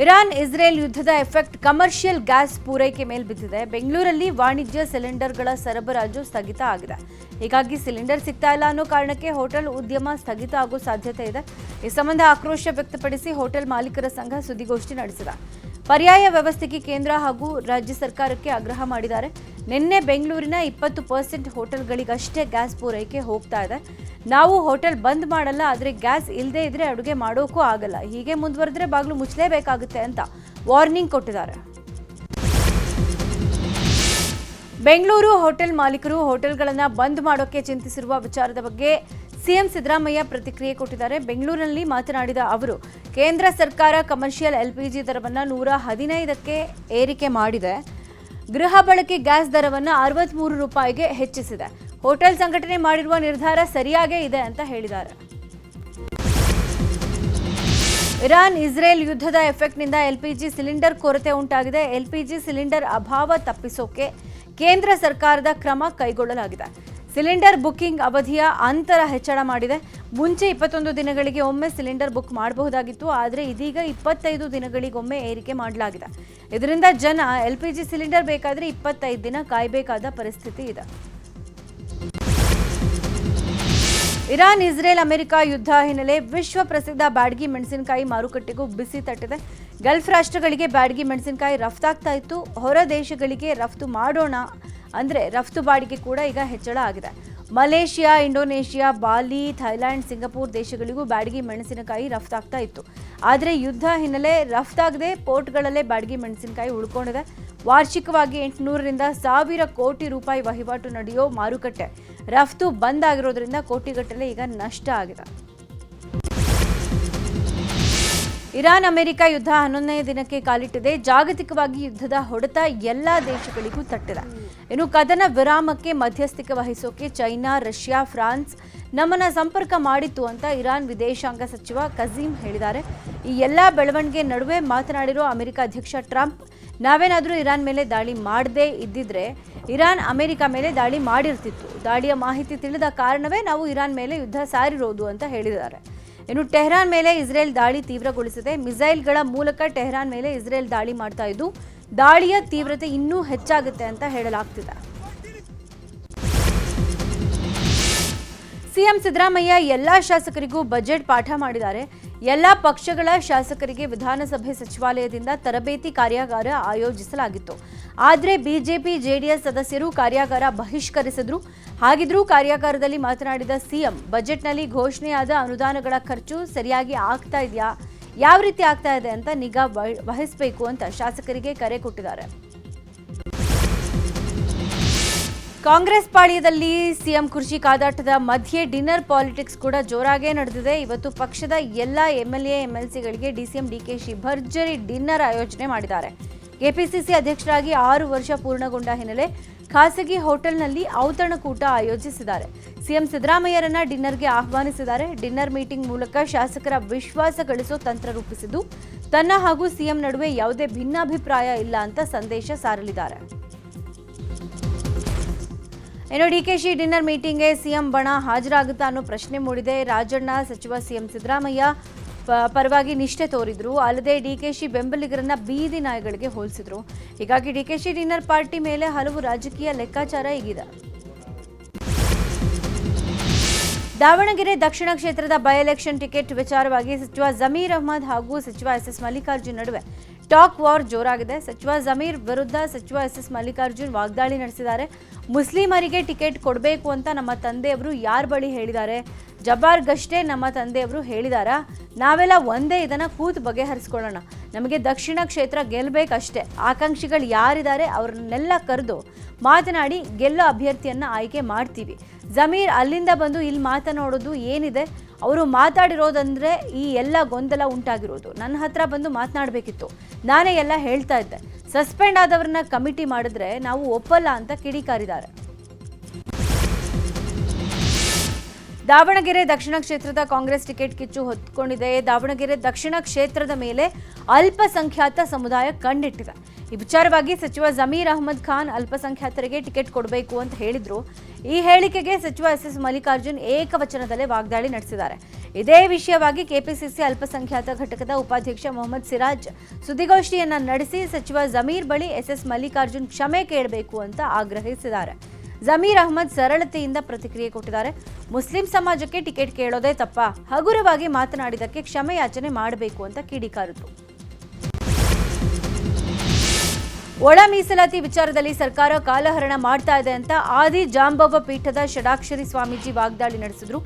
Iran Israel ಯುದ್ಧದ effect commercial gas ಪೂರೈಕೆ ಮೇಲೆ ಬಿದ್ದಿದೆ. ಬೆಂಗಳೂರಲ್ಲಿ ವಾಣಿಜ್ಯ ಸಿಲಿಂಡರ್ಗಳ ಸರಬರಾಜು ಸ್ಥಗಿತ ಆಗಿದೆ. ಹೀಗಾಗಿ ಸಿಲಿಂಡರ್ ಸಿಗ್ತಾ ಇಲ್ಲ ಅನ್ನೋ ಕಾರಣಕ್ಕೆ ಹೋಟೆಲ್ ಉದ್ಯಮ ಸ್ಥಗಿತ ಆಗೋ ಸಾಧ್ಯತೆ ಇದೆ. ಈ ಸಂಬಂಧ ಆಕ್ರೋಶ ವ್ಯಕ್ತಪಡಿಸಿ ಹೋಟೆಲ್ ಮಾಲೀಕರ ಸಂಘ ಸುದ್ದಿಗೋಷ್ಠಿ ನಡೆಸಿದೆ. ಪರ್ಯಾಯ ವ್ಯವಸ್ಥೆಗೆ ಕೇಂದ್ರ ಹಾಗೂ ರಾಜ್ಯ ಸರ್ಕಾರಕ್ಕೆ ಆಗ್ರಹ ಮಾಡಿದ್ದಾರೆ. ನಿನ್ನೆ ಬೆಂಗಳೂರಿನ 20% ಹೋಟೆಲ್ಗಳಿಗಷ್ಟೇ ಗ್ಯಾಸ್ ಪೂರೈಕೆ ಹೋಗ್ತಾ ಇದೆ. ನಾವು ಹೋಟೆಲ್ ಬಂದ್ ಮಾಡಲ್ಲ, ಆದರೆ ಗ್ಯಾಸ್ ಇಲ್ಲದೆ ಇದ್ರೆ ಅಡುಗೆ ಮಾಡೋಕ್ಕೂ ಆಗಲ್ಲ. ಹೀಗೆ ಮುಂದುವರೆದ್ರೆ ಬಾಗಿಲು ಮುಚ್ಚಲೇಬೇಕಾಗುತ್ತೆ ಅಂತ ವಾರ್ನಿಂಗ್ ಕೊಟ್ಟಿದ್ದಾರೆ. ಬೆಂಗಳೂರು ಹೋಟೆಲ್ ಮಾಲೀಕರು ಹೋಟೆಲ್ಗಳನ್ನು ಬಂದ್ ಮಾಡೋಕೆ ಚಿಂತಿಸಿರುವ ವಿಚಾರದ ಬಗ್ಗೆ ಸಿಎಂ ಸಿದ್ದರಾಮಯ್ಯ ಪ್ರತಿಕ್ರಿಯೆ ಕೊಟ್ಟಿದ್ದಾರೆ. ಬೆಂಗಳೂರಿನಲ್ಲಿ ಮಾತನಾಡಿದ ಅವರು, ಕೇಂದ್ರ ಸರ್ಕಾರ ಕಮರ್ಷಿಯಲ್ LPG ದರವನ್ನು 115ಕ್ಕೆ ಏರಿಕೆ ಮಾಡಿದೆ. ಗೃಹ ಬಳಕೆ ಗ್ಯಾಸ್ ದರವನ್ನು 63 ರೂಪಾಯಿಗೆ ಹೆಚ್ಚಿಸಿದೆ. ಹೋಟೆಲ್ ಸಂಘಟನೆ ಮಾಡಿರುವ ನಿರ್ಧಾರ ಸರಿಯಾಗೇ ಇದೆ ಅಂತ ಹೇಳಿದ್ದಾರೆ. ಇರಾನ್ ಇಸ್ರೇಲ್ ಯುದ್ಧದ ಎಫೆಕ್ಟ್ನಿಂದ LPG ಸಿಲಿಂಡರ್ ಕೊರತೆ ಉಂಟಾಗಿದೆ. LPG ಸಿಲಿಂಡರ್ ಅಭಾವ ತಪ್ಪಿಸೋಕೆ ಕೇಂದ್ರ ಸರ್ಕಾರದ ಕ್ರಮ ಕೈಗೊಳ್ಳಲಾಗಿದೆ. ಸಿಲಿಂಡರ್ ಬುಕ್ಕಿಂಗ್ ಅವಧಿಯ ಅಂತರ ಹೆಚ್ಚಳ ಮಾಡಿದೆ. ಮುಂಚೆ 21 ದಿನಗಳಿಗೆ ಒಮ್ಮೆ ಸಿಲಿಂಡರ್ ಬುಕ್ ಮಾಡಬಹುದಾಗಿತ್ತು, ಆದರೆ ಇದೀಗ 25 ದಿನಗಳಿಗೊಮ್ಮೆ ಏರಿಕೆ ಮಾಡಲಾಗಿದೆ. ಇದರಿಂದ ಜನ LPG ಸಿಲಿಂಡರ್ ಬೇಕಾದರೆ 25 ದಿನ ಕಾಯಬೇಕಾದ ಪರಿಸ್ಥಿತಿ ಇದೆ. ಇರಾನ್ ಇಸ್ರೇಲ್ ಅಮೆರಿಕ ಯುದ್ಧ ಹಿನ್ನೆಲೆ ವಿಶ್ವ ಪ್ರಸಿದ್ಧ ಬ್ಯಾಡಗಿ ಮೆಣಸಿನಕಾಯಿ ಮಾರುಕಟ್ಟೆಗೂ ಬಿಸಿ ತಟ್ಟಿದೆ. ಗಲ್ಫ್ ರಾಷ್ಟ್ರಗಳಿಗೆ ಬ್ಯಾಡಗಿ ಮೆಣಸಿನಕಾಯಿ ರಫ್ತಾಗ್ತಾ ಇತ್ತು. ಹೊರ ದೇಶಗಳಿಗೆ ರಫ್ತು ಮಾಡೋಣ ಅಂದರೆ ರಫ್ತು ಬಾಡಿಗೆ ಕೂಡ ಈಗ ಹೆಚ್ಚಳ ಆಗಿದೆ. ಮಲೇಷಿಯಾ, ಇಂಡೋನೇಷಿಯಾ, ಬಾಲಿ, ಥೈಲ್ಯಾಂಡ್, ಸಿಂಗಪೂರ್ ದೇಶಗಳಿಗೂ ಬ್ಯಾಡಗಿ ಮೆಣಸಿನಕಾಯಿ ರಫ್ತಾಗ್ತಾ ಇತ್ತು. ಆದರೆ ಯುದ್ಧ ಹಿನ್ನೆಲೆ ರಫ್ತಾಗದೆ ಪೋರ್ಟ್ಗಳಲ್ಲೇ ಬ್ಯಾಡಗಿ ಮೆಣಸಿನಕಾಯಿ ಉಳ್ಕೊಂಡಿದೆ. ವಾರ್ಷಿಕವಾಗಿ 800 ರಿಂದ 1000 ಕೋಟಿ ರೂಪಾಯಿ ವಹಿವಾಟು ನಡೆಯೋ ಮಾರುಕಟ್ಟೆ ರಫ್ತು ಬಂದ್ ಆಗಿರೋದ್ರಿಂದ ಕೋಟಿಗಟ್ಟಲೆ ಈಗ ನಷ್ಟ ಆಗಿದೆ. ಇರಾನ್ ಅಮೆರಿಕ ಯುದ್ಧ 11ನೇ ದಿನಕ್ಕೆ ಕಾಲಿಟ್ಟಿದೆ. ಜಾಗತಿಕವಾಗಿ ಯುದ್ಧದ ಹೊಡೆತ ಎಲ್ಲ ದೇಶಗಳಿಗೂ ತಟ್ಟಿದೆ. ಇನ್ನು ಕದನ ವಿರಾಮಕ್ಕೆ ಮಧ್ಯಸ್ಥಿಕೆ ವಹಿಸೋಕೆ ಚೈನಾ, ರಷ್ಯಾ, ಫ್ರಾನ್ಸ್ ನಮ್ಮನ್ನ ಸಂಪರ್ಕ ಮಾಡಿತ್ತು ಅಂತ ಇರಾನ್ ವಿದೇಶಾಂಗ ಸಚಿವ ಕಝೀಮ್ ಹೇಳಿದ್ದಾರೆ. ಈ ಎಲ್ಲ ಬೆಳವಣಿಗೆ ನಡುವೆ ಮಾತನಾಡಿರೋ ಅಮೆರಿಕ ಅಧ್ಯಕ್ಷ ಟ್ರಂಪ್, ನಾವೇನಾದರೂ ಇರಾನ್ ಮೇಲೆ ದಾಳಿ ಮಾಡದೇ ಇದ್ದಿದ್ರೆ ಇರಾನ್ ಅಮೆರಿಕ ಮೇಲೆ ದಾಳಿ ಮಾಡಿರ್ತಿತ್ತು. ದಾಳಿಯ ಮಾಹಿತಿ ತಿಳಿದ ಕಾರಣವೇ ನಾವು ಇರಾನ್ ಮೇಲೆ ಯುದ್ಧ ಸಾರಿರೋದು ಅಂತ ಹೇಳಿದ್ದಾರೆ. ಇನ್ನು ಟೆಹರಾನ್ ಮೇಲೆ ಇಸ್ರೇಲ್ ದಾಳಿ ತೀವ್ರಗೊಳಿಸಿದೆ. ಮಿಸೈಲ್ಗಳ ಮೂಲಕ ಟೆಹರಾನ್ ಮೇಲೆ ಇಸ್ರೇಲ್ ದಾಳಿ ಮಾಡ್ತಾ ಇದ್ದು ದಾಳಿಯ ತೀವ್ರತೆ ಇನ್ನೂ ಹೆಚ್ಚಾಗುತ್ತೆ ಅಂತ ಹೇಳಲಾಗ್ತಿದೆ. ಸಿಎಂ ಸಿದ್ದರಾಮಯ್ಯ ಎಲ್ಲ ಶಾಸಕರಿಗೂ ಬಜೆಟ್ ಪಾಠ ಮಾಡಿದ್ದಾರೆ. ಎಲ್ಲ ಪಕ್ಷಗಳ ಶಾಸಕರಿಗೆ ವಿಧಾನಸಭೆ ಸಚಿವಾಲಯದಿಂದ ತರಬೇತಿ ಕಾರ್ಯಾಗಾರ ಆಯೋಜಿಸಲಾಗಿತ್ತು. ಆದರೆ ಬಿಜೆಪಿ, ಜೆಡಿಎಸ್ ಸದಸ್ಯರು ಕಾರ್ಯಾಗಾರ ಬಹಿಷ್ಕರಿಸಿದ್ರು. ಹಾಗಿದ್ರೂ ಕಾರ್ಯಾಗಾರದಲ್ಲಿ ಮಾತನಾಡಿದ ಸಿಎಂ, ಬಜೆಟ್ನಲ್ಲಿ ಘೋಷಣೆಯಾದ ಅನುದಾನಗಳ ಖರ್ಚು ಸರಿಯಾಗಿ ಆಗ್ತಾ ಇದೆಯಾ, ಯಾವ ರೀತಿ ಆಗ್ತಾ ಇದೆ ಅಂತ ನಿಗಾ ವಹಿಸಬೇಕು ಅಂತ ಶಾಸಕರಿಗೆ ಕರೆ ಕೊಟ್ಟಿದ್ದಾರೆ. ಕಾಂಗ್ರೆಸ್ ಪಾಳ್ಯದಲ್ಲಿ ಸಿಎಂ ಕುರ್ಚಿ ಕಾದಾಟದ ಮಧ್ಯೆ ಡಿನ್ನರ್ ಪಾಲಿಟಿಕ್ಸ್ ಕೂಡ ಜೋರಾಗೇ ನಡೆದಿದೆ. ಇವತ್ತು ಪಕ್ಷದ ಎಲ್ಲ MLA, MLCಗಳಿಗೆ DCM DKC ಭರ್ಜರಿ ಡಿನ್ನರ್ ಆಯೋಜನೆ ಮಾಡಿದ್ದಾರೆ. ಕೆಪಿಸಿಸಿ ಅಧ್ಯಕ್ಷರಾಗಿ 6 ವರ್ಷ ಪೂರ್ಣಗೊಂಡ ಹಿನ್ನೆಲೆ ಖಾಸಗಿ ಹೋಟೆಲ್ನಲ್ಲಿ ಔತಣಕೂಟ ಆಯೋಜಿಸಿದ್ದಾರೆ. ಸಿಎಂ ಸಿದ್ದರಾಮಯ್ಯರನ್ನ ಡಿನ್ನರ್ಗೆ ಆಹ್ವಾನಿಸಿದ್ದಾರೆ. ಡಿನ್ನರ್ ಮೀಟಿಂಗ್ ಮೂಲಕ ಶಾಸಕರ ವಿಶ್ವಾಸ ಗಳಿಸೋ ತಂತ್ರ ರೂಪಿಸಿದ್ದು ತನ್ನ ಹಾಗೂ ಸಿಎಂ ನಡುವೆ ಯಾವುದೇ ಭಿನ್ನಾಭಿಪ್ರಾಯ ಇಲ್ಲ ಅಂತ ಸಂದೇಶ ಸಾರಲಿದ್ದಾರೆ. ಇನ್ನು DKC ಡಿನ್ನರ್ ಮೀಟಿಂಗ್ಗೆ ಸಿಎಂ ಬಣ ಹಾಜರಾಗುತ್ತಾ ಅನ್ನೋ ಪ್ರಶ್ನೆ ಮೂಡಿದೆ. ರಾಜಣ್ಣ ಸಚಿವ ಸಿಎಂ ಸಿದ್ದರಾಮಯ್ಯ ಪರವಾಗಿ ನಿಷ್ಠೆ ತೋರಿದ್ರು. ಅಲ್ಲದೆ DKC ಬೆಂಬಲಿಗರನ್ನ ಬೀದಿ ನಾಯಿಗಳಿಗೆ ಹೋಲಿಸಿದ್ರು. ಹೀಗಾಗಿ DKC ಡಿನ್ನರ್ ಪಾರ್ಟಿ ಮೇಲೆ ಹಲವು ರಾಜಕೀಯ ಲೆಕ್ಕಾಚಾರ ಈಗಿದೆ. ದಾವಣಗೆರೆ ದಕ್ಷಿಣ ಕ್ಷೇತ್ರದ ಬೈ ಎಲೆಕ್ಷನ್ ಟಿಕೆಟ್ ವಿಚಾರವಾಗಿ ಸಚಿವ ಜಮೀರ್ ಅಹ್ಮದ್ ಹಾಗೂ ಸಚಿವ SS ಮಲ್ಲಿಕಾರ್ಜುನ್ ನಡುವೆ ಟಾಕ್ ವಾರ್ ಜೋರಾಗಿದೆ. ಸಚಿವ ಜಮೀರ್ ವಿರುದ್ಧ ಸಚಿವ SS ಮಲ್ಲಿಕಾರ್ಜುನ್ ವಾಗ್ದಾಳಿ ನಡೆಸಿದ್ದಾರೆ. ಮುಸ್ಲಿಮರಿಗೆ ಟಿಕೆಟ್ ಕೊಡಬೇಕು ಅಂತ ನಮ್ಮ ತಂದೆಯವರು ಯಾರ ಬಳಿ ಹೇಳಿದ್ದಾರೆ? ಜಬ್ಬಾರ್ಗಷ್ಟೇ ನಮ್ಮ ತಂದೆಯವರು ಹೇಳಿದಾರಾ? ನಾವೆಲ್ಲ ಒಂದೇ, ಇದನ್ನು ಕೂತು ಬಗೆಹರಿಸ್ಕೊಳ್ಳೋಣ. ನಮಗೆ ದಕ್ಷಿಣ ಕ್ಷೇತ್ರ ಗೆಲ್ಲಬೇಕಷ್ಟೇ. ಆಕಾಂಕ್ಷಿಗಳು ಯಾರಿದ್ದಾರೆ ಅವ್ರನ್ನೆಲ್ಲ ಕರೆದು ಮಾತನಾಡಿ ಗೆಲ್ಲೋ ಅಭ್ಯರ್ಥಿಯನ್ನು ಆಯ್ಕೆ ಮಾಡ್ತೀವಿ. ಜಮೀರ್ ಅಲ್ಲಿಂದ ಬಂದು ಇಲ್ಲಿ ಮಾತನಾಡೋದು ಏನಿದೆ? ಅವರು ಮಾತಾಡಿರೋದಂದ್ರೆ ಈ ಎಲ್ಲ ಗೊಂದಲ ಉಂಟಾಗಿರೋದು. ನನ್ನ ಹತ್ರ ಬಂದು ಮಾತನಾಡಬೇಕಿತ್ತು, ನಾನೇ ಎಲ್ಲ ಹೇಳ್ತಾ ಇದ್ದೆ. ಸಸ್ಪೆಂಡ್ ಆದವ್ರನ್ನ ಕಮಿಟಿ ಮಾಡಿದ್ರೆ ನಾವು ಒಪ್ಪಲ್ಲ ಅಂತ ಕಿಡಿಕಾರಿದ್ದಾರೆ. ದಾವಣಗೆರೆ ದಕ್ಷಿಣ ಕ್ಷೇತ್ರದ ಕಾಂಗ್ರೆಸ್ ಟಿಕೆಟ್ ಕಿಚ್ಚು ಹೊತ್ಕೊಂಡಿದೆ. ದಾವಣಗೆರೆ ದಕ್ಷಿಣ ಕ್ಷೇತ್ರದ ಮೇಲೆ ಅಲ್ಪಸಂಖ್ಯಾತ ಸಮುದಾಯ ಕಣ್ಣಿಟ್ಟಿದೆ. ಈ ವಿಚಾರವಾಗಿ ಸಚಿವ ಜಮೀರ್ ಅಹ್ಮದ್ ಖಾನ್ ಅಲ್ಪಸಂಖ್ಯಾತರಿಗೆ ಟಿಕೆಟ್ ಕೊಡಬೇಕು ಅಂತ ಹೇಳಿದ್ರು. ಈ ಹೇಳಿಕೆಗೆ ಸಚಿವ ಎಸ್ ಮಲ್ಲಿಕಾರ್ಜುನ್ ಏಕವಚನದಲ್ಲೇ ವಾಗ್ದಾಳಿ ನಡೆಸಿದ್ದಾರೆ. ಇದೇ ವಿಷಯವಾಗಿ ಕೆಪಿಸಿಸಿ ಅಲ್ಪಸಂಖ್ಯಾತ ಘಟಕದ ಉಪಾಧ್ಯಕ್ಷ ಮೊಹಮ್ಮದ್ ಸಿರಾಜ್ ಸುದ್ದಿಗೋಷ್ಠಿಯನ್ನ ನಡೆಸಿ ಸಚಿವ ಜಮೀರ್ ಬಳಿ ಎಸ್ ಮಲ್ಲಿಕಾರ್ಜುನ್ ಕ್ಷಮೆ ಕೇಳಬೇಕು ಅಂತ ಆಗ್ರಹಿಸಿದ್ದಾರೆ. ಜಮೀರ್ ಅಹ್ಮದ್ ಸರಳತೆಯಿಂದ ಪ್ರತಿಕ್ರಿಯೆ ಕೊಟ್ಟಿದ್ದಾರೆ. ಮುಸ್ಲಿಂ ಸಮಾಜಕ್ಕೆ ಟಿಕೆಟ್ ಕೇಳೋದೇ ತಪ್ಪ, ಹಗುರವಾಗಿ ಮಾತನಾಡಿದಕ್ಕೆ ಕ್ಷಮೆ ಯಾಚನೆ ಮಾಡಬೇಕು ಅಂತ ಕಿಡಿಕಾರಿದ್ರು. ಒಳ ಮೀಸಲಾತಿ ವಿಚಾರದಲ್ಲಿ ಸರ್ಕಾರ ಕಾಲಹರಣ ಮಾಡ್ತಾ ಇದೆ ಅಂತ ಆದಿ ಜಾಂಬವ ಪೀಠದ ಷಡಾಕ್ಷರಿ ಸ್ವಾಮೀಜಿ ವಾಗ್ದಾಳಿ ನಡೆಸಿದ್ರು.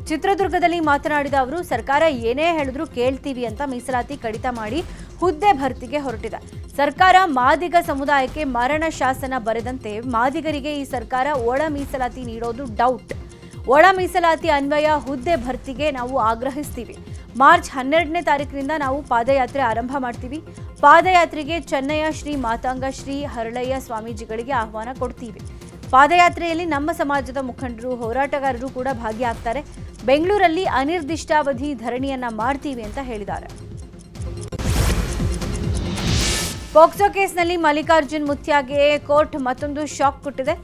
ಚಿತ್ರದುರ್ಗದಲ್ಲಿ ಮಾತನಾಡಿದ ಅವರು, ಸರ್ಕಾರ ಏನೇ ಹೇಳಿದ್ರು ಕೇಳ್ತೀವಿ ಅಂತ ಮೀಸಲಾತಿ ಕಡಿತ ಮಾಡಿ ಹುದ್ದೆ ಭರ್ತಿಗೆ ಹೊರಟಿದೆ. ಸರ್ಕಾರ ಮಾದಿಗ ಸಮುದಾಯಕ್ಕೆ ಮರಣ ಶಾಸನ ಬರೆದಂತೆ ಮಾದಿಗರಿಗೆ ಈ ಸರ್ಕಾರ ಒಳ ಮೀಸಲಾತಿ ನೀಡೋದು ಡೌಟ್. ಒಳ ಮೀಸಲಾತಿ ಅನ್ವಯ ಹುದ್ದೆ ಭರ್ತಿಗೆ ನಾವು ಆಗ್ರಹಿಸ್ತೀವಿ. ಮಾರ್ಚ್ 12ನೇ ತಾರೀಕಿನಿಂದ ನಾವು ಪಾದಯಾತ್ರೆ ಆರಂಭ ಮಾಡ್ತೀವಿ. ಪಾದಯಾತ್ರೆಗೆ ಚೆನ್ನಯ್ಯ ಶ್ರೀ ಮಾತಾಂಗ ಶ್ರೀ ಹರಳಯ್ಯ ಸ್ವಾಮೀಜಿಗಳಿಗೆ ಆಹ್ವಾನ ಕೊಡ್ತೀವಿ. ಪಾದಯಾತ್ರೆಯಲ್ಲಿ ನಮ್ಮ ಸಮಾಜದ ಮುಖಂಡರು, ಹೋರಾಟಗಾರರು ಕೂಡ ಭಾಗಿಯಾಗ್ತಾರೆ. ಬೆಂಗಳೂರಲ್ಲಿ ಅನಿರ್ದಿಷ್ಟಾವಧಿ ಧರಣಿಯನ್ನ ಮಾಡ್ತೀವಿ ಅಂತ ಹೇಳಿದ್ದಾರೆ. ಪೋಕ್ಸೋ ಕೇಸ್ನಲ್ಲಿ ಮಲ್ಲಿಕಾರ್ಜುನ್ ಮುತ್ಯಾಗೆ ಕೋರ್ಟ್ ಮತ್ತೊಂದು ಶಾಕ್ ಕೊಟ್ಟಿದೆ.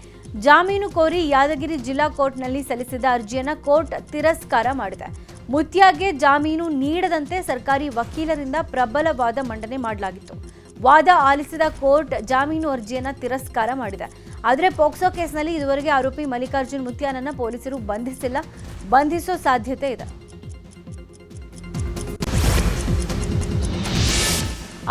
ಜಾಮೀನು ಕೋರಿ ಯಾದಗಿರಿ ಜಿಲ್ಲಾ ಕೋರ್ಟ್ನಲ್ಲಿ ಸಲ್ಲಿಸಿದ ಅರ್ಜಿಯನ್ನು ಕೋರ್ಟ್ ತಿರಸ್ಕಾರ ಮಾಡಿದೆ. ಮುತ್ಯಾಗೆ ಜಾಮೀನು ನೀಡದಂತೆ ಸರ್ಕಾರಿ ವಕೀಲರಿಂದ ಪ್ರಬಲ ವಾದ ಮಂಡನೆ ಮಾಡಲಾಗಿತ್ತು. ವಾದ ಆಲಿಸಿದ ಕೋರ್ಟ್ ಜಾಮೀನು ಅರ್ಜಿಯನ್ನು ತಿರಸ್ಕಾರ ಮಾಡಿದೆ. ಆದರೆ ಪೋಕ್ಸೋ ಕೇಸ್ನಲ್ಲಿ ಇದುವರೆಗೆ ಆರೋಪಿ ಮಲ್ಲಿಕಾರ್ಜುನ್ ಮುತ್ಯಾನನ್ನ ಪೊಲೀಸರು ಬಂಧಿಸಿಲ್ಲ. ಬಂಧಿಸೋ ಸಾಧ್ಯತೆ ಇದೆ.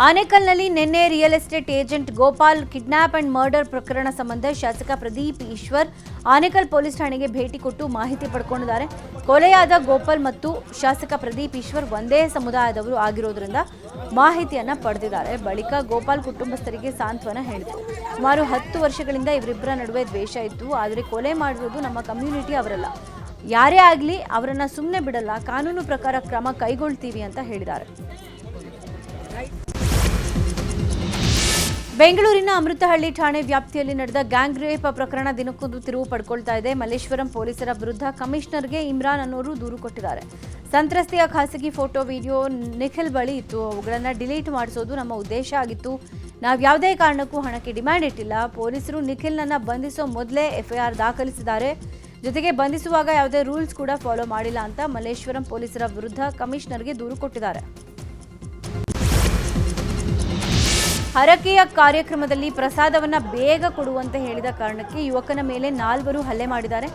ಆನೇಕಲ್ನಲ್ಲಿ ನಿನ್ನೆ real estate agent Gopal kidnap and murder ಪ್ರಕರಣ ಸಂಬಂಧ ಶಾಸಕ ಪ್ರದೀಪ್ ಈಶ್ವರ್ ಆನೇಕಲ್ ಪೊಲೀಸ್ ಠಾಣೆಗೆ ಭೇಟಿ ಕೊಟ್ಟು ಮಾಹಿತಿ ಪಡ್ಕೊಂಡಿದ್ದಾರೆ. ಕೊಲೆಯಾದ ಗೋಪಾಲ್ ಮತ್ತು ಶಾಸಕ ಪ್ರದೀಪ್ ಈಶ್ವರ್ ಒಂದೇ ಸಮುದಾಯದವರು ಆಗಿರೋದ್ರಿಂದ ಮಾಹಿತಿಯನ್ನ ಪಡೆದಿದ್ದಾರೆ. ಬಳಿಕ ಗೋಪಾಲ್ ಕುಟುಂಬಸ್ಥರಿಗೆ ಸಾಂತ್ವನ ಹೇಳಿದರು. ಸುಮಾರು 10 ವರ್ಷಗಳಿಂದ ಇವರಿಬ್ಬರ ನಡುವೆ ದ್ವೇಷ ಇತ್ತು. ಆದರೆ ಕೊಲೆ ಮಾಡಿರೋದು ನಮ್ಮ ಕಮ್ಯುನಿಟಿ ಅವರಲ್ಲ. ಯಾರೇ ಆಗಲಿ ಅವರನ್ನ ಸುಮ್ಮನೆ ಬಿಡಲ್ಲ, ಕಾನೂನು ಪ್ರಕಾರ ಕ್ರಮ ಕೈಗೊಳ್ತೀವಿ ಅಂತ ಹೇಳಿದ್ದಾರೆ. ಬೆಂಗಳೂರಿನ ಅಮೃತಹಳ್ಳಿ ಠಾಣೆ ವ್ಯಾಪ್ತಿಯಲ್ಲಿ ನಡೆದ ಗ್ಯಾಂಗ್ ರೇಪ್ ಪ್ರಕರಣ ದಿನಕ್ಕೊಂದು ತಿರುವು ಪಡ್ಕೊಳ್ತಾ ಇದೆ. ಮಲ್ಲೇಶ್ವರಂ ಪೊಲೀಸರ ವಿರುದ್ಧ ಕಮಿಷನರ್ಗೆ ಇಮ್ರಾನ್ ಅನ್ನೋರು ದೂರು ಕೊಟ್ಟಿದ್ದಾರೆ. ಸಂತ್ರಸ್ತೆಯ ಖಾಸಗಿ ಫೋಟೋ, ವಿಡಿಯೋ ನಿಖಿಲ್ ಬಳಿ ಇತ್ತು. ಅವುಗಳನ್ನು ಡಿಲೀಟ್ ಮಾಡಿಸೋದು ನಮ್ಮ ಉದ್ದೇಶ ಆಗಿತ್ತು. ನಾವು ಯಾವುದೇ ಕಾರಣಕ್ಕೂ ಹಣಕ್ಕೆ ಡಿಮ್ಯಾಂಡ್ ಇಟ್ಟಿಲ್ಲ. ಪೊಲೀಸರು ನಿಖಿಲ್ನನ್ನ ಬಂಧಿಸೋ ಮೊದಲೇ ಎಫ್ಐಆರ್ ದಾಖಲಿಸಿದ್ದಾರೆ. ಜೊತೆಗೆ ಬಂಧಿಸುವಾಗ ಯಾವುದೇ ರೂಲ್ಸ್ ಕೂಡ ಫಾಲೋ ಮಾಡಿಲ್ಲ ಅಂತ ಮಲ್ಲೇಶ್ವರಂ ಪೊಲೀಸರ ವಿರುದ್ಧ ಕಮಿಷನರ್ಗೆ ದೂರು ಕೊಟ್ಟಿದ್ದಾರೆ. ಹರಕೆಯ ಕಾರ್ಯಕ್ರಮದಲ್ಲಿ ಪ್ರಸಾದವನ್ನ ಬೇಗ ಕೊಡುವಂತೆ ಹೇಳಿದ ಕಾರಣಕ್ಕೆ ಯುವಕನ ಮೇಲೆ 4 ಹಲ್ಲೆ ಮಾಡಿದ್ದಾರೆ.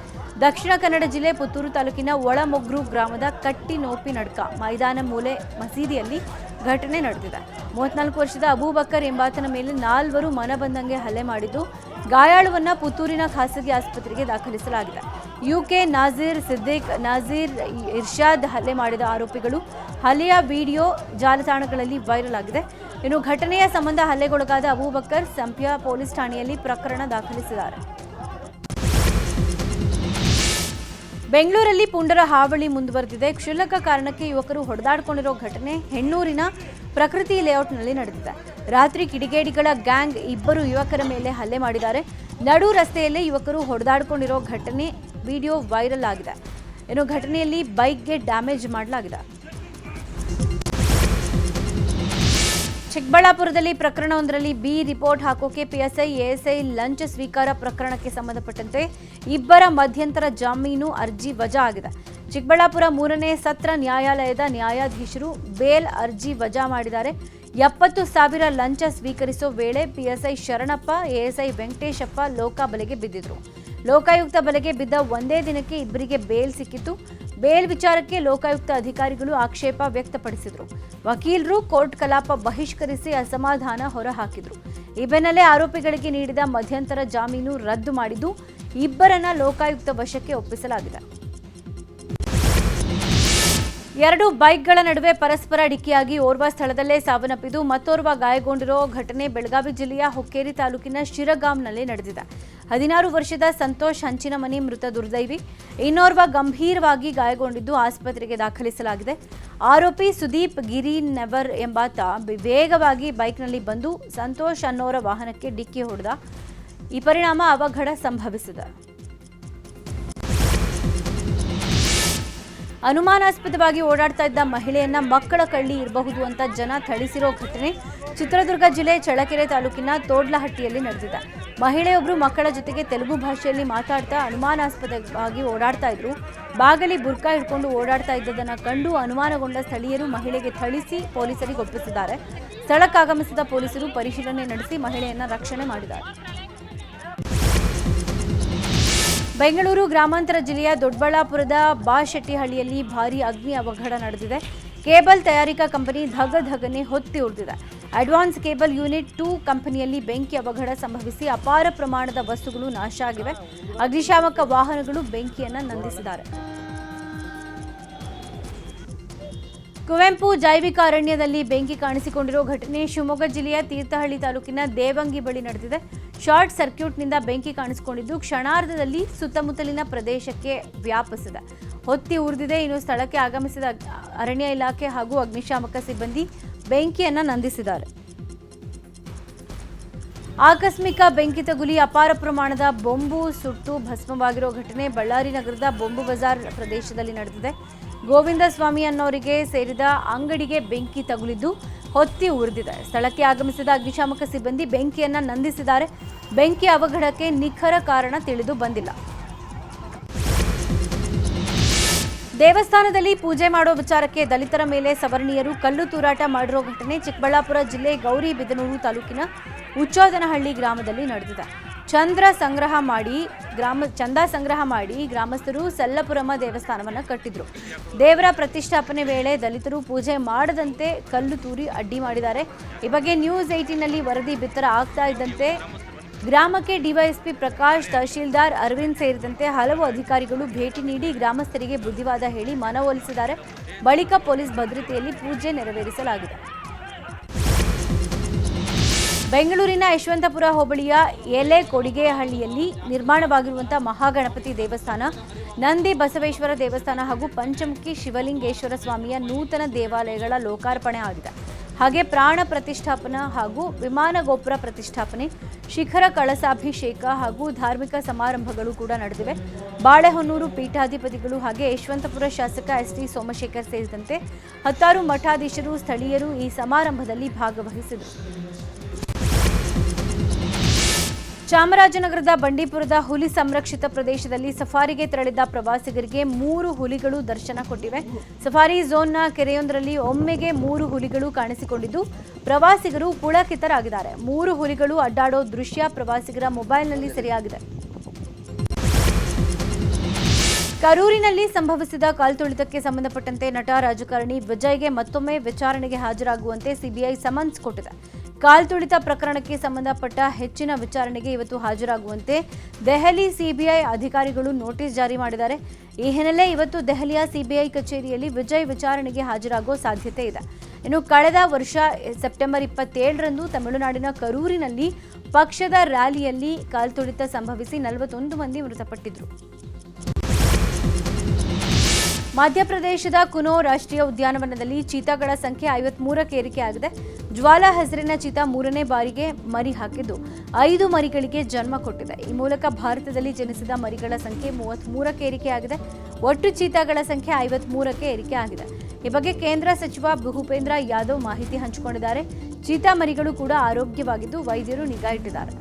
ದಕ್ಷಿಣ ಕನ್ನಡ ಜಿಲ್ಲೆ ಪುತ್ತೂರು ತಾಲೂಕಿನ ಒಳಮೊಗ್ರು ಗ್ರಾಮದ ಕಟ್ಟಿನೋಪಿ ನಡ್ಕ ಮೈದಾನ ಮೂಲೆ ಮಸೀದಿಯಲ್ಲಿ ಘಟನೆ ನಡೆದಿದೆ. 34 ವರ್ಷದ ಅಬೂಬಕ್ಕರ್ ಎಂಬಾತನ ಮೇಲೆ 4 ಮನಬಂದಂಗೆ ಹಲ್ಲೆ ಮಾಡಿದ್ದು, ಗಾಯಾಳುವನ್ನ ಪುತ್ತೂರಿನ ಖಾಸಗಿ ಆಸ್ಪತ್ರೆಗೆ ದಾಖಲಿಸಲಾಗಿದೆ. ಯುಕೆ ನಾಜೀರ್, ಸಿದ್ದಿಕ್, ನಾಜೀರ್, ಇರ್ಷಾದ್ ಹಲ್ಲೆ ಮಾಡಿದ ಆರೋಪಿಗಳು. ಹಲ್ಲೆಯ ವಿಡಿಯೋ ಜಾಲತಾಣಗಳಲ್ಲಿ ವೈರಲ್ ಆಗಿದೆ. ಇನ್ನು ಘಟನೆಯ ಸಂಬಂಧ ಹಲ್ಲೆಗೊಳಗಾದ ಅಬೂಬಕ್ಕರ್ ಸಂಪ್ಯ ಪೊಲೀಸ್ ಠಾಣೆಯಲ್ಲಿ ಪ್ರಕರಣ ದಾಖಲಿಸಿದ್ದಾರೆ. ಬೆಂಗಳೂರಲ್ಲಿ ಪುಂಡರ ಹಾವಳಿ ಮುಂದುವರೆದಿದೆ. ಕ್ಷುಲ್ಲಕ ಕಾರಣಕ್ಕೆ ಯುವಕರು ಹೊಡೆದಾಡಿಕೊಂಡಿರೋ ಘಟನೆ ಹೆಣ್ಣೂರಿನ ಪ್ರಕೃತಿ ಲೇಔಟ್ನಲ್ಲಿ ನಡೆದಿದೆ. ರಾತ್ರಿ ಕಿಡಿಗೇಡಿಗಳ ಗ್ಯಾಂಗ್ 2 ಯುವಕರ ಮೇಲೆ ಹಲ್ಲೆ ಮಾಡಿದ್ದಾರೆ. ನಡು ರಸ್ತೆಯಲ್ಲಿ ಯುವಕರು ಹೊಡೆದಾಡಿಕೊಂಡಿರೋ ಘಟನೆ ವಿಡಿಯೋ ವೈರಲ್ ಆಗಿದೆ. ಇನ್ನು ಘಟನೆಯಲ್ಲಿ ಬೈಕ್ಗೆ ಡ್ಯಾಮೇಜ್ ಮಾಡಲಾಗಿದೆ. ಚಿಕ್ಕಬಳ್ಳಾಪುರದಲ್ಲಿ ಪ್ರಕರಣವೊಂದರಲ್ಲಿ ಬಿ ರಿಪೋರ್ಟ್ ಹಾಕೋಕೆ ಪಿಎಸ್ಐ, ಎಎಸ್ಐ ಲಂಚ ಸ್ವೀಕಾರ ಪ್ರಕರಣಕ್ಕೆ ಸಂಬಂಧಪಟ್ಟಂತೆ 2 ಮಧ್ಯಂತರ ಜಾಮೀನು ಅರ್ಜಿ ವಜಾ ಆಗಿದೆ. ಚಿಕ್ಕಬಳ್ಳಾಪುರ 3ನೇ ಸತ್ರ ನ್ಯಾಯಾಲಯದ ನ್ಯಾಯಾಧೀಶರು ಬೇಲ್ ಅರ್ಜಿ ವಜಾ ಮಾಡಿದ್ದಾರೆ. 70,000 ಲಂಚ ಸ್ವೀಕರಿಸೋ ವೇಳೆ ಪಿಎಸ್ಐ ಶರಣಪ್ಪ, ಎಎಸ್ಐ ವೆಂಕಟೇಶಪ್ಪ ಲೋಕ ಬಲೆಗೆ ಬಿದ್ದಿದ್ರು. ಲೋಕಾಯುಕ್ತ ಬಲೆಗೆ ಬಿದ್ದ ಒಂದೇ ದಿನಕ್ಕೆ ಇಬ್ಬರಿಗೆ ಬೇಲ್ ಸಿಕ್ಕಿತ್ತು. ಬೇಲ್ ವಿಚಾರಕ್ಕೆ ಲೋಕಾಯುಕ್ತ ಅಧಿಕಾರಿಗಳು ಆಕ್ಷೇಪ ವ್ಯಕ್ತಪಡಿಸಿದರು. ವಕೀಲರು ಕೋರ್ಟ್ ಕಲಾಪ ಬಹಿಷ್ಕರಿಸಿ ಅಸಮಾಧಾನ ಹೊರಹಾಕಿದರು. ಈ ಬೆನ್ನಲ್ಲೇ ಆರೋಪಿಗಳಿಗೆ ನೀಡಿದ ಮಧ್ಯಂತರ ಜಾಮೀನು ರದ್ದು ಮಾಡಿದ್ದು, 2 ಲೋಕಾಯುಕ್ತ ವಶಕ್ಕೆ ಒಪ್ಪಿಸಲಾಗಿದೆ. 2 ಬೈಕ್ಗಳ ನಡುವೆ ಪರಸ್ಪರ ಡಿಕ್ಕಿಯಾಗಿ ಓರ್ವ ಸ್ಥಳದಲ್ಲೇ ಸಾವನ್ನಪ್ಪಿದ್ದು ಮತ್ತೋರ್ವ ಗಾಯಗೊಂಡಿರೋ ಘಟನೆ ಬೆಳಗಾವಿ ಜಿಲ್ಲೆಯ ಹುಕ್ಕೇರಿ ತಾಲೂಕಿನ ಶಿರಗಾಂನಲ್ಲಿ ನಡೆದಿದೆ. 16 ವರ್ಷದ ಸಂತೋಷ್ ಹಂಚಿನಮನಿ ಮೃತ ದುರ್ದೈವಿ. ಇನ್ನೋರ್ವ ಗಂಭೀರವಾಗಿ ಗಾಯಗೊಂಡಿದ್ದು ಆಸ್ಪತ್ರೆಗೆ ದಾಖಲಿಸಲಾಗಿದೆ. ಆರೋಪಿ ಸುದೀಪ್ ಗಿರಿನೆವರ್ ಎಂಬಾತ ವೇಗವಾಗಿ ಬೈಕ್ನಲ್ಲಿ ಬಂದು ಸಂತೋಷ್ ಅನ್ನೋರ ವಾಹನಕ್ಕೆ ಡಿಕ್ಕಿ ಹೊಡೆದ. ಈ ಪರಿಣಾಮ ಅವಘಡ ಸಂಭವಿಸಿದೆ. ಅನುಮಾನಾಸ್ಪದವಾಗಿ ಓಡಾಡ್ತಾ ಇದ್ದ ಮಹಿಳೆಯನ್ನ ಮಕ್ಕಳ ಕಳ್ಳಿ ಇರಬಹುದು ಅಂತ ಜನ ಥಳಿಸಿರೋ ಘಟನೆ ಚಿತ್ರದುರ್ಗ ಜಿಲ್ಲೆ ಚಳ್ಳಕೆರೆ ತಾಲೂಕಿನ ತೋಡ್ಲಹಟ್ಟಿಯಲ್ಲಿ ನಡೆದಿದೆ. ಮಹಿಳೆಯೊಬ್ಬರು ಮಕ್ಕಳ ಜೊತೆಗೆ ತೆಲುಗು ಭಾಷೆಯಲ್ಲಿ ಮಾತಾಡ್ತಾ ಅನುಮಾನಾಸ್ಪದವಾಗಿ ಓಡಾಡ್ತಾ ಇದ್ರು. ಬಾಗಲಿ ಬುರ್ಕಾ ಹಿಡ್ಕೊಂಡು ಓಡಾಡ್ತಾ ಇದ್ದದನ್ನ ಕಂಡು ಅನುಮಾನಗೊಂಡ ಸ್ಥಳೀಯರು ಮಹಿಳೆಗೆ ಥಳಿಸಿ ಪೊಲೀಸರಿಗೆ ಒಪ್ಪಿಸಿದ್ದಾರೆ. ಸ್ಥಳಕ್ಕಾಗಮಿಸಿದ ಪೊಲೀಸರು ಪರಿಶೀಲನೆ ನಡೆಸಿ ಮಹಿಳೆಯನ್ನ ರಕ್ಷಣೆ ಮಾಡಿದ್ದಾರೆ. ಬೆಂಗಳೂರು ಗ್ರಾಮಾಂತರ ಜಿಲ್ಲೆಯ ದೊಡ್ಡಬಳ್ಳಾಪುರದ ಬಾಶೆಟ್ಟಿಹಳ್ಳಿಯಲ್ಲಿ ಭಾರೀ ಅಗ್ನಿ ಅವಘಡ ನಡೆದಿದೆ. ಕೇಬಲ್ ತಯಾರಿಕಾ ಕಂಪನಿ ಧಗಧಗನೆ ಹೊತ್ತಿ ಉರಿದಿದೆ. ಅಡ್ವಾನ್ಸ್ ಕೇಬಲ್ ಯೂನಿಟ್ 2 ಕಂಪನಿಯಲ್ಲಿ ಬೆಂಕಿ ಅವಘಡ ಸಂಭವಿಸಿ ಅಪಾರ ಪ್ರಮಾಣದ ವಸ್ತುಗಳು ನಾಶ ಆಗಿವೆ. ಅಗ್ನಿಶಾಮಕ ವಾಹನಗಳು ಬೆಂಕಿಯನ್ನು ನಂದಿಸಿದ್ದಾರೆ. ಕುವೆಂಪು ಜೈವಿಕ ಅರಣ್ಯದಲ್ಲಿ ಬೆಂಕಿ ಕಾಣಿಸಿಕೊಂಡಿರೋ ಘಟನೆ ಶಿವಮೊಗ್ಗ ಜಿಲ್ಲೆಯ ತೀರ್ಥಹಳ್ಳಿ ತಾಲೂಕಿನ ದೇವಂಗಿ ಬಳಿ ನಡೆದಿದೆ. ಶಾರ್ಟ್ ಸರ್ಕ್ಯೂಟ್ನಿಂದ ಬೆಂಕಿ ಕಾಣಿಸಿಕೊಂಡಿದ್ದು ಕ್ಷಣಾರ್ಧದಲ್ಲಿ ಸುತ್ತಮುತ್ತಲಿನ ಪ್ರದೇಶಕ್ಕೆ ವ್ಯಾಪಿಸಿದೆ. ಹೊತ್ತಿ ಉರಿದಿದೆ. ಇನ್ನು ಸ್ಥಳಕ್ಕೆ ಆಗಮಿಸಿದ ಅರಣ್ಯ ಇಲಾಖೆ ಹಾಗೂ ಅಗ್ನಿಶಾಮಕ ಸಿಬ್ಬಂದಿ ಬೆಂಕಿಯನ್ನು ನಂದಿಸಿದ್ದಾರೆ. ಆಕಸ್ಮಿಕ ಬೆಂಕಿ ತಗುಲಿ ಅಪಾರ ಪ್ರಮಾಣದ ಬೊಂಬು ಸುಟ್ಟು ಭಸ್ಮವಾಗಿರೋ ಘಟನೆ ಬಳ್ಳಾರಿ ನಗರದ ಬೊಂಬು ಬಜಾರ್ ಪ್ರದೇಶದಲ್ಲಿ ನಡೆದಿದೆ. ಗೋವಿಂದ ಸ್ವಾಮಿ ಅನ್ನೋರಿಗೆ ಸೇರಿದ ಅಂಗಡಿಗೆ ಬೆಂಕಿ ತಗುಲಿದ್ದು ಹೊತ್ತಿ ಉರಿದಿದೆ. ಸ್ಥಳಕ್ಕೆ ಆಗಮಿಸಿದ ಅಗ್ನಿಶಾಮಕ ಸಿಬ್ಬಂದಿ ಬೆಂಕಿಯನ್ನು ನಂದಿಸಿದ್ದಾರೆ. ಬೆಂಕಿ ಅವಘಡಕ್ಕೆ ನಿಖರ ಕಾರಣ ತಿಳಿದು ಬಂದಿಲ್ಲ. ದೇವಸ್ಥಾನದಲ್ಲಿ ಪೂಜೆ ಮಾಡೋ ವಿಚಾರಕ್ಕೆ ದಲಿತರ ಮೇಲೆ ಸವರ್ಣೀಯರು ಕಲ್ಲು ತೂರಾಟ ಮಾಡಿರೋ ಘಟನೆ ಚಿಕ್ಕಬಳ್ಳಾಪುರ ಜಿಲ್ಲೆ ಗೌರಿಬಿದನೂರು ತಾಲೂಕಿನ ಉಚ್ಚೋದನಹಳ್ಳಿ ಗ್ರಾಮದಲ್ಲಿ ನಡೆದಿದೆ. ಚಂದ ಸಂಗ್ರಹ ಮಾಡಿ ಗ್ರಾಮಸ್ಥರು ಸಲ್ಲಪುರಮ್ಮ ದೇವಸ್ಥಾನವನ್ನು ಕಟ್ಟಿದ್ರು. ದೇವರ ಪ್ರತಿಷ್ಠಾಪನೆ ವೇಳೆ ದಲಿತರು ಪೂಜೆ ಮಾಡದಂತೆ ಕಲ್ಲು ತೂರಿ ಅಡ್ಡಿ ಮಾಡಿದ್ದಾರೆ. ಈ ಬಗ್ಗೆ ನ್ಯೂಸ್ 18ನಲ್ಲಿ ವರದಿ ಬಿತ್ತರ ಆಗ್ತಾ ಇದ್ದಂತೆ ಗ್ರಾಮಕ್ಕೆ ಡಿವೈಎಸ್ಪಿ ಪ್ರಕಾಶ್, ತಹಶೀಲ್ದಾರ್ ಅರವಿಂದ್ ಸೇರಿದಂತೆ ಹಲವು ಅಧಿಕಾರಿಗಳು ಭೇಟಿ ನೀಡಿ ಗ್ರಾಮಸ್ಥರಿಗೆ ಬುದ್ಧಿವಾದ ಹೇಳಿ ಮನವೊಲಿಸಿದ್ದಾರೆ. ಬಳಿಕ ಪೊಲೀಸ್ ಭದ್ರತೆಯಲ್ಲಿ ಪೂಜೆ ನೆರವೇರಿಸಲಾಗಿದೆ. ಬೆಂಗಳೂರಿನ ಯಶವಂತಪುರ ಹೋಬಳಿಯ ಎಲೆಕೊಡಿಗೆಹಳ್ಳಿಯಲ್ಲಿ ನಿರ್ಮಾಣವಾಗಿರುವಂತಹ ಮಹಾಗಣಪತಿ ದೇವಸ್ಥಾನ, ನಂದಿ ಬಸವೇಶ್ವರ ದೇವಸ್ಥಾನ ಹಾಗೂ ಪಂಚಮುಖಿ ಶಿವಲಿಂಗೇಶ್ವರ ಸ್ವಾಮಿಯ ನೂತನ ದೇವಾಲಯಗಳ ಲೋಕಾರ್ಪಣೆ ಆಗಿದೆ. ಹಾಗೆ ಪ್ರಾಣ ಪ್ರತಿಷ್ಠಾಪನಾ ಹಾಗೂ ವಿಮಾನ ಗೋಪುರ ಪ್ರತಿಷ್ಠಾಪನೆ, ಶಿಖರ ಕಳಸಾಭಿಷೇಕ ಹಾಗೂ ಧಾರ್ಮಿಕ ಸಮಾರಂಭಗಳು ಕೂಡ ನಡೆದಿವೆ. ಬಾಳೆಹೊನ್ನೂರು ಪೀಠಾಧಿಪತಿಗಳು ಹಾಗೆ ಯಶವಂತಪುರ ಶಾಸಕ ಎಸ್.ಟಿ. ಸೋಮಶೇಖರ್ ಸೇರಿದಂತೆ 10 ಮಠಾಧೀಶರು, ಸ್ಥಳೀಯರು ಈ ಸಮಾರಂಭದಲ್ಲಿ ಭಾಗವಹಿಸಿದರು. ಚಾಮರಾಜನಗರದ ಬಂಡೀಪುರದ ಹುಲಿ ಸಂರಕ್ಷಿತ ಪ್ರದೇಶದಲ್ಲಿ ಸಫಾರಿಗೆ ತೆರಳಿದ್ದ ಪ್ರವಾಸಿಗರಿಗೆ 3 ಹುಲಿಗಳು ದರ್ಶನ ಕೊಟ್ಟಿವೆ. ಸಫಾರಿ ಝೋನ್ನ ಕೆರೆಯೊಂದರಲ್ಲಿ ಒಮ್ಮೆಗೆ 3 ಹುಲಿಗಳು ಕಾಣಿಸಿಕೊಂಡಿದ್ದು ಪ್ರವಾಸಿಗರು ಪುಳಕಿತರಾಗಿದ್ದಾರೆ. 3 ಹುಲಿಗಳು ಅಡ್ಡಾಡೋ ದೃಶ್ಯ ಪ್ರವಾಸಿಗರ ಮೊಬೈಲ್ನಲ್ಲಿ ಸೆರೆಯಾಗಿದೆ. ಕರೂರಿನಲ್ಲಿ ಸಂಭವಿಸಿದ ಕಾಲ್ತುಳಿತಕ್ಕೆ ಸಂಬಂಧಪಟ್ಟಂತೆ ನಟ ರಾಜಕಾರಣಿ ವಿಜಯ್ಗೆ ಮತ್ತೊಮ್ಮೆ ವಿಚಾರಣೆಗೆ ಹಾಜರಾಗುವಂತೆ ಸಿಬಿಐ ಸಮನ್ಸ್ ಕೊಟ್ಟಿದೆ. ಕಾಲ್ತುಳಿತ ಪ್ರಕರಣಕ್ಕೆ ಸಂಬಂಧಪಟ್ಟ ಹೆಚ್ಚಿನ ವಿಚಾರಣೆಗೆ ಇವತ್ತು ಹಾಜರಾಗುವಂತೆ ದೆಹಲಿ ಸಿಬಿಐ ಅಧಿಕಾರಿಗಳು ನೋಟಿಸ್ ಜಾರಿ ಮಾಡಿದ್ದಾರೆ. ಈ ಹಿನ್ನೆಲೆ ಇವತ್ತು ದೆಹಲಿಯ ಸಿಬಿಐ ಕಚೇರಿಯಲ್ಲಿ ವಿಜಯ್ ವಿಚಾರಣೆಗೆ ಹಾಜರಾಗುವ ಸಾಧ್ಯತೆ ಇದೆ. ಇನ್ನು ಕಳೆದ ವರ್ಷ ಸೆಪ್ಟೆಂಬರ್ 27ರಂದು ತಮಿಳುನಾಡಿನ ಕರೂರಿನಲ್ಲಿ ಪಕ್ಷದ ರ್ಯಾಲಿಯಲ್ಲಿ ಕಾಲ್ತುಳಿತ ಸಂಭವಿಸಿ 41 ಮಂದಿ ಮೃತಪಟ್ಟಿದ್ದರು. ಮಧ್ಯಪ್ರದೇಶದ ಕುನೋ ರಾಷ್ಟ್ರೀಯ ಉದ್ಯಾನವನದಲ್ಲಿ ಚೀತಾಗಳ ಸಂಖ್ಯೆ 53ಕ್ಕೆ ಏರಿಕೆಯಾಗಿದೆ. ಜ್ವಾಲಾ ಹೆಸರಿನ ಚೀತಾ 3ನೇ ಬಾರಿಗೆ ಮರಿ ಹಾಕಿದ್ದು 5 ಮರಿಗಳಿಗೆ ಜನ್ಮ ಕೊಟ್ಟಿದೆ. ಈ ಮೂಲಕ ಭಾರತದಲ್ಲಿ ಜನಿಸಿದ ಮರಿಗಳ ಸಂಖ್ಯೆ 33ಕ್ಕೆ ಏರಿಕೆಯಾಗಿದೆ. ಒಟ್ಟು ಚೀತಾಗಳ ಸಂಖ್ಯೆ 53ಕ್ಕೆ ಏರಿಕೆಯಾಗಿದೆ. ಈ ಬಗ್ಗೆ ಕೇಂದ್ರ ಸಚಿವ ಭೂಪೇಂದ್ರ ಯಾದವ್ ಮಾಹಿತಿ ಹಂಚಿಕೊಂಡಿದ್ದಾರೆ. ಚೀತಾ ಮರಿಗಳು ಕೂಡ ಆರೋಗ್ಯವಾಗಿದ್ದು ವೈದ್ಯರು ನಿಗಾ ಇಟ್ಟಿದ್ದಾರೆ.